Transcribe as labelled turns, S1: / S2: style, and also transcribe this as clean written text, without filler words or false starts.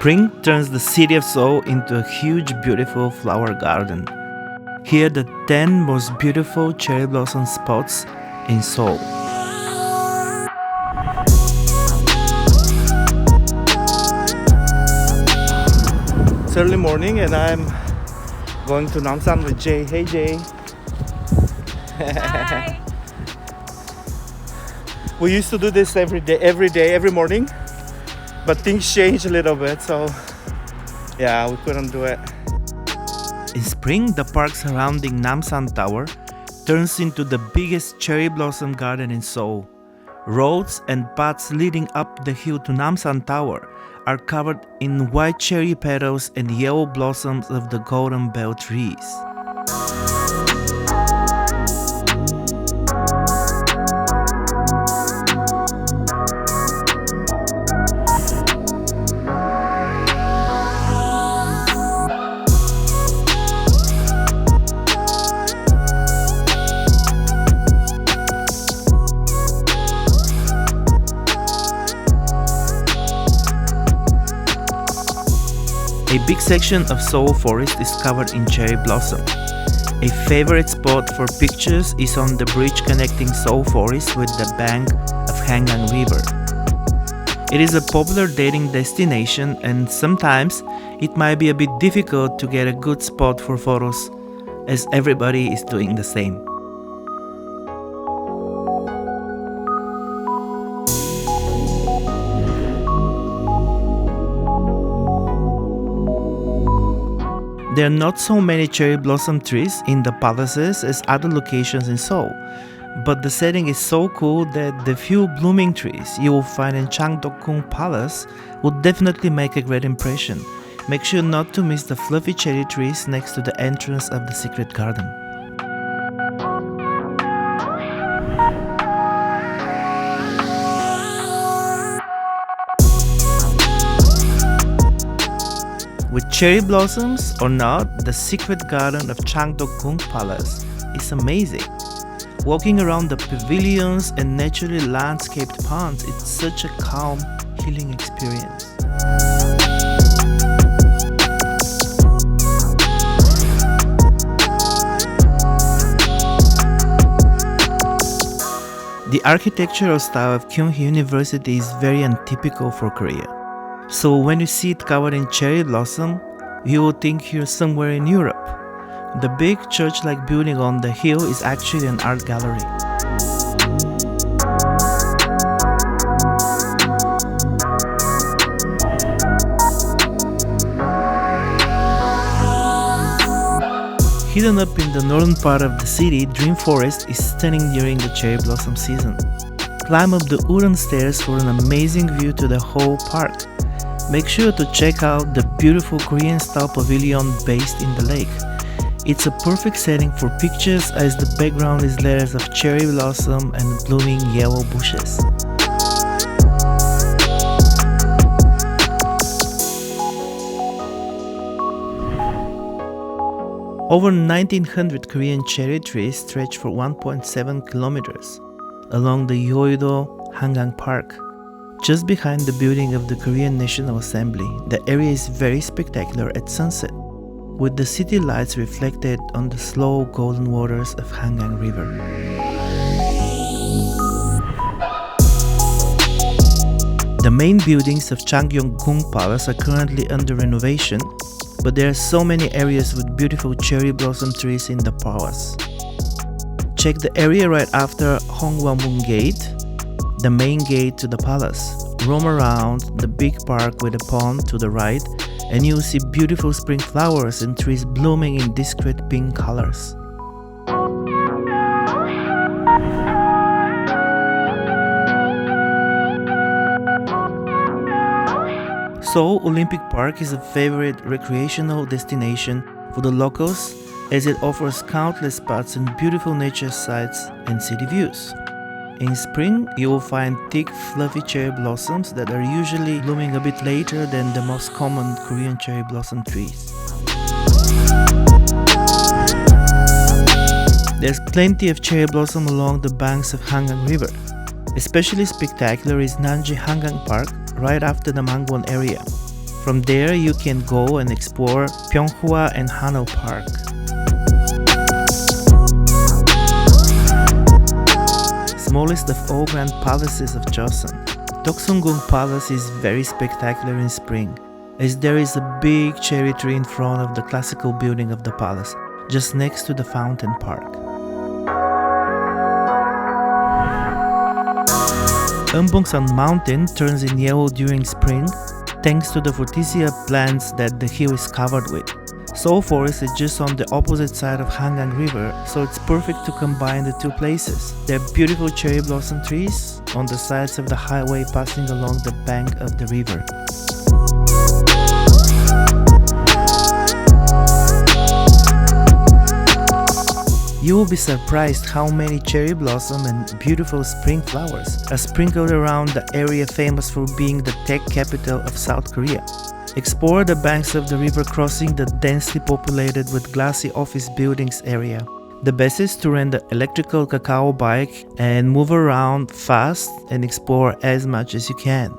S1: Spring turns the city of Seoul into a huge, beautiful flower garden. Here are the 10 most beautiful cherry blossom spots in Seoul. It's early morning and I'm going to Namsan with Jay. Hey Jay.
S2: Hi.
S1: We used to do this every day, every morning, but things changed a little bit, so yeah, we couldn't do it. In spring, the park surrounding Namsan Tower turns into the biggest cherry blossom garden in Seoul. Roads and paths leading up the hill to Namsan Tower are covered in white cherry petals and yellow blossoms of the golden bell trees. A big section of Seoul Forest is covered in cherry blossom. A favorite spot for pictures is on the bridge connecting Seoul Forest with the bank of Hangang River. It is a popular dating destination and sometimes it might be a bit difficult to get a good spot for photos as everybody is doing the same. There are not so many cherry blossom trees in the palaces as other locations in Seoul, but the setting is so cool that the few blooming trees you will find in Changdeokgung Palace would definitely make a great impression. Make sure not to miss the fluffy cherry trees next to the entrance of the secret garden. With cherry blossoms or not, the secret garden of Changdeokgung Palace is amazing. Walking around the pavilions and naturally landscaped ponds, it's such a calm, healing experience. The architectural style of Kyung University is very untypical for Korea. So when you see it covered in cherry blossom, you will think you're somewhere in Europe. The big church-like building on the hill is actually an art gallery. Hidden up in the northern part of the city, Dream Forest is stunning during the cherry blossom season. Climb up the wooden stairs for an amazing view to the whole park. Make sure to check out the beautiful Korean-style pavilion based in the lake. It's a perfect setting for pictures as the background is layers of cherry blossom and blooming yellow bushes. Over 1900 Korean cherry trees stretch for 1.7 kilometers along the Yeouido Hangang Park. Just behind the building of the Korean National Assembly, the area is very spectacular at sunset, with the city lights reflected on the slow golden waters of Hangang River. The main buildings of Changgyeonggung Palace are currently under renovation, but there are so many areas with beautiful cherry blossom trees in the palace. Check the area right after Hongwamun Gate, the main gate to the palace. Roam around the big park with a pond to the right and you'll see beautiful spring flowers and trees blooming in discreet pink colors. Seoul Olympic Park is a favorite recreational destination for the locals as it offers countless spots and beautiful nature sights and city views. In spring, you will find thick, fluffy cherry blossoms that are usually blooming a bit later than the most common Korean cherry blossom trees. There's plenty of cherry blossom along the banks of Hangang River. Especially spectacular is Nanji Hangang Park right after the Mangwon area. From there, you can go and explore Pyeonghwa and Hanau Park. Smallest of all grand palaces of Joseon, Changgyeonggung Palace is very spectacular in spring, as there is a big cherry tree in front of the classical building of the palace, just next to the fountain park. Eunbongsan Mountain turns in yellow during spring, thanks to the Forsythia plants that the hill is covered with. Seoul Forest is just on the opposite side of Hangang River, so it's perfect to combine the two places. There are beautiful cherry blossom trees on the sides of the highway passing along the bank of the river. You will be surprised how many cherry blossom and beautiful spring flowers are sprinkled around the area famous for being the tech capital of South Korea. Explore the banks of the river crossing the densely populated with glassy office buildings area. The best is to rent the electrical cacao bike and move around fast and explore as much as you can.